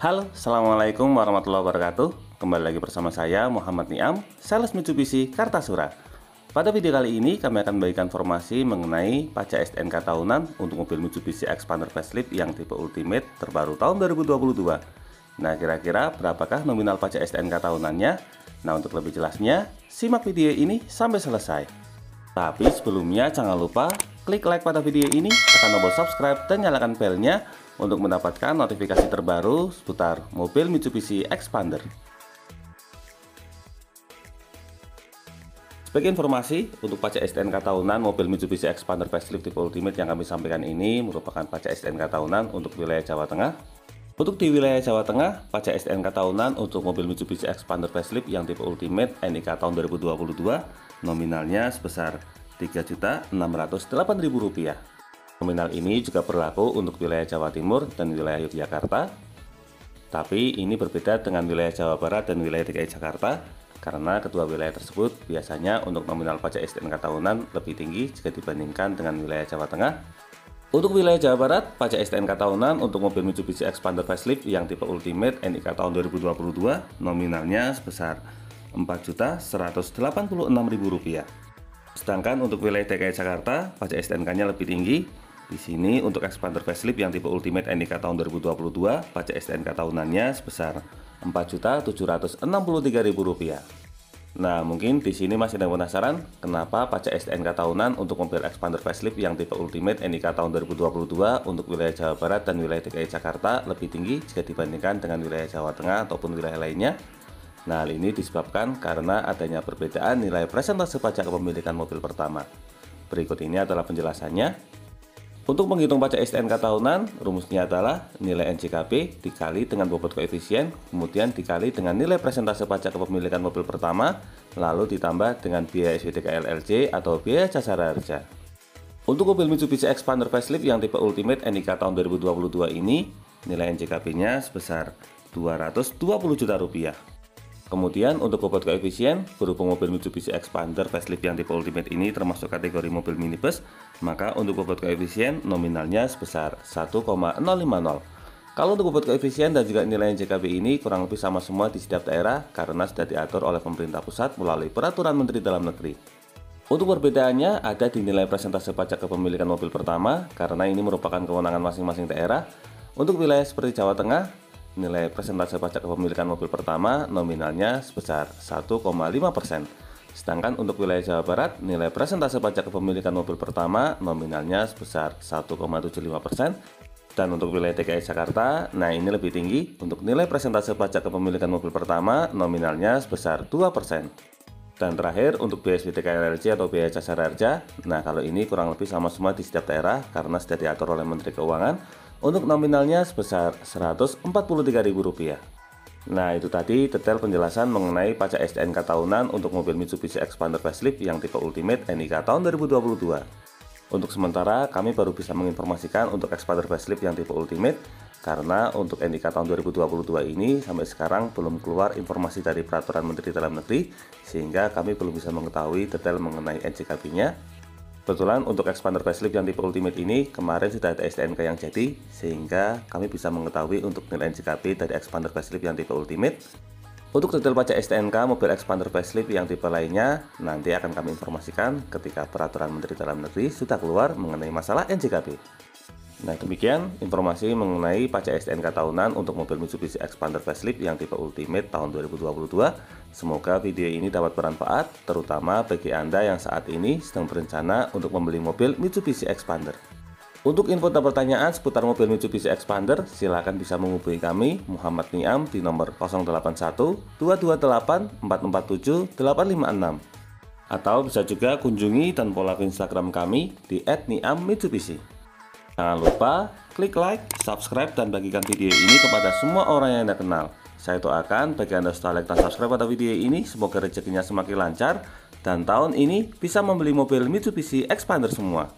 Halo, Assalamualaikum warahmatullahi wabarakatuh. Kembali lagi bersama saya Muhammad Niam, sales Mitsubishi Kartasura. Pada video kali ini kami akan memberikan informasi mengenai pajak STNK tahunan untuk mobil Mitsubishi Xpander Facelift yang tipe Ultimate terbaru tahun 2022. Nah, kira-kira berapakah nominal pajak STNK tahunannya? Nah, untuk lebih jelasnya, simak video ini sampai selesai. Tapi sebelumnya jangan lupa klik like pada video ini, tekan tombol subscribe dan nyalakan belnya untuk mendapatkan notifikasi terbaru seputar mobil Mitsubishi Xpander. Sebagai informasi, untuk pajak STNK tahunan mobil Mitsubishi Xpander Facelift tipe Ultimate yang kami sampaikan ini merupakan pajak STNK tahunan untuk wilayah Jawa Tengah. Untuk di wilayah Jawa Tengah, pajak STNK tahunan untuk mobil Mitsubishi Xpander Facelift yang tipe Ultimate NIK tahun 2022 nominalnya sebesar Rp3.608.000. Nominal ini juga berlaku untuk wilayah Jawa Timur dan wilayah Yogyakarta. Tapi ini berbeda dengan wilayah Jawa Barat dan wilayah DKI Jakarta, karena kedua wilayah tersebut biasanya untuk nominal pajak STNK tahunan lebih tinggi jika dibandingkan dengan wilayah Jawa Tengah. Untuk wilayah Jawa Barat, pajak STNK tahunan untuk mobil Mitsubishi Xpander Facelift yang tipe Ultimate NIK tahun 2022 nominalnya sebesar Rp4.186.000. Sedangkan untuk wilayah DKI Jakarta, pajak STNK-nya lebih tinggi. Di sini untuk Xpander Facelift yang tipe Ultimate NIK tahun 2022, pajak STNK tahunannya sebesar Rp4.763.000. Nah, mungkin di sini masih ada yang penasaran kenapa pajak STNK tahunan untuk mobil Xpander Facelift yang tipe Ultimate NIK tahun 2022 untuk wilayah Jawa Barat dan wilayah DKI Jakarta lebih tinggi jika dibandingkan dengan wilayah Jawa Tengah ataupun wilayah lainnya. Nah, hal ini disebabkan karena adanya perbedaan nilai presentase pajak kepemilikan mobil pertama. Berikut ini adalah penjelasannya. Untuk menghitung pajak STNK tahunan, rumusnya adalah nilai NJKP dikali dengan bobot koefisien, kemudian dikali dengan nilai presentase pajak kepemilikan mobil pertama, lalu ditambah dengan biaya SPDK LLC atau biaya jasa harja. Untuk mobil Mitsubishi Xpander Facelift yang tipe Ultimate NIK tahun 2022 ini, nilai NJKP-nya sebesar Rp220 juta. Kemudian untuk bobot koefisien, berhubung mobil Mitsubishi Xpander Facelift yang tipe Ultimate ini termasuk kategori mobil minibus, maka untuk bobot koefisien nominalnya sebesar 1,050. Kalau untuk bobot koefisien dan juga nilai NJKP ini kurang lebih sama semua di setiap daerah karena sudah diatur oleh pemerintah pusat melalui Peraturan Menteri Dalam Negeri. Untuk perbedaannya ada di nilai presentase pajak kepemilikan mobil pertama karena ini merupakan kewenangan masing-masing daerah. Untuk wilayah seperti Jawa Tengah, nilai presentase pajak kepemilikan mobil pertama nominalnya sebesar 1,5%. Sedangkan untuk wilayah Jawa Barat, nilai presentase pajak kepemilikan mobil pertama nominalnya sebesar 1,75%. Dan untuk wilayah DKI Jakarta, nah ini lebih tinggi. Untuk nilai presentase pajak kepemilikan mobil pertama nominalnya sebesar 2%. Dan terakhir untuk biaya SPDK LLC atau biaya jasa harja, nah kalau ini kurang lebih sama semua di setiap daerah karena sudah diatur oleh Menteri Keuangan. Untuk nominalnya sebesar Rp143.000. Nah, itu tadi detail penjelasan mengenai pajak STNK tahunan untuk mobil Mitsubishi Xpander Facelift yang tipe Ultimate NIK tahun 2022. Untuk sementara, kami baru bisa menginformasikan untuk Xpander Facelift yang tipe Ultimate karena untuk NIK tahun 2022 ini sampai sekarang belum keluar informasi dari Peraturan Menteri Dalam Negeri, sehingga kami belum bisa mengetahui detail mengenai NJKP-nya. Kebetulan untuk Xpander Facelift yang tipe Ultimate ini kemarin sudah ada STNK yang jadi, sehingga kami bisa mengetahui untuk nilai NJKP dari Xpander Facelift yang tipe Ultimate. Untuk detail pajak STNK mobil Xpander Facelift yang tipe lainnya nanti akan kami informasikan ketika Peraturan Menteri Dalam Negeri sudah keluar mengenai masalah NJKP. Nah, demikian informasi mengenai pajak STNK tahunan untuk mobil Mitsubishi Xpander Facelift yang tipe Ultimate tahun 2022. Semoga video ini dapat bermanfaat, terutama bagi Anda yang saat ini sedang berencana untuk membeli mobil Mitsubishi Xpander. Untuk info dan pertanyaan seputar mobil Mitsubishi Xpander, silakan bisa menghubungi kami, Muhammad Niam, di nomor 081 228 447 856. Atau bisa juga kunjungi dan follow Instagram kami di @niammitsubishi. Jangan lupa klik like, subscribe, dan bagikan video ini kepada semua orang yang Anda kenal. Saya doakan bagi Anda setelah like dan subscribe pada video ini, semoga rezekinya semakin lancar dan tahun ini bisa membeli mobil Mitsubishi Xpander semua.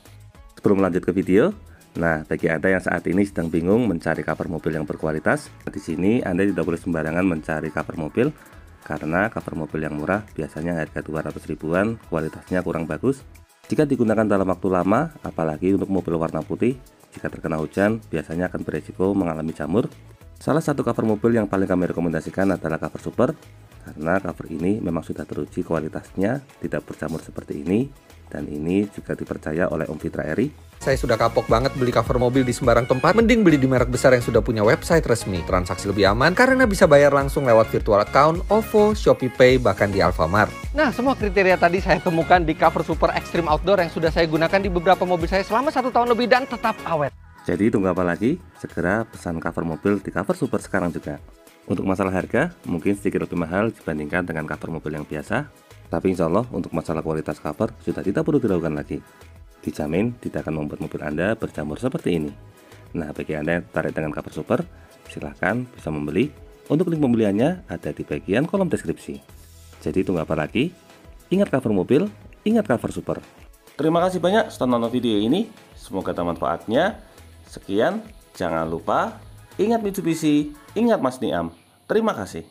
Sebelum lanjut ke video, nah bagi Anda yang saat ini sedang bingung mencari cover mobil yang berkualitas, di sini Anda tidak boleh sembarangan mencari cover mobil karena cover mobil yang murah biasanya harga 200 ribuan, kualitasnya kurang bagus. Jika digunakan dalam waktu lama, apalagi untuk mobil warna putih, jika terkena hujan biasanya akan beresiko mengalami jamur. Salah satu cover mobil yang paling kami rekomendasikan adalah cover Super, karena cover ini memang sudah teruji kualitasnya, tidak berjamur seperti ini, dan ini juga dipercaya oleh Om Fitra Eri. Saya sudah kapok banget beli cover mobil di sembarang tempat. Mending beli di merek besar yang sudah punya website resmi. Transaksi lebih aman karena bisa bayar langsung lewat virtual account, OVO, Shopee Pay, bahkan di Alfamart. Nah, semua kriteria tadi saya temukan di cover Super Extreme Outdoor yang sudah saya gunakan di beberapa mobil saya selama 1 tahun lebih dan tetap awet. Jadi tunggu apa lagi? Segera pesan cover mobil di cover Super sekarang juga. Untuk masalah harga, mungkin sedikit lebih mahal dibandingkan dengan cover mobil yang biasa. Tapi insya Allah untuk masalah kualitas cover sudah tidak perlu diragukan lagi. Dijamin tidak akan membuat mobil Anda berjamur seperti ini. Nah, bagi Anda yang tertarik dengan cover Super, silahkan bisa membeli. Untuk link pembeliannya ada di bagian kolom deskripsi. Jadi tunggu apa lagi? Ingat cover mobil, ingat cover Super. Terima kasih banyak sudah nonton video ini. Semoga bermanfaatnya. Sekian, jangan lupa ingat Mitsubishi, ingat Mas Niam. Terima kasih.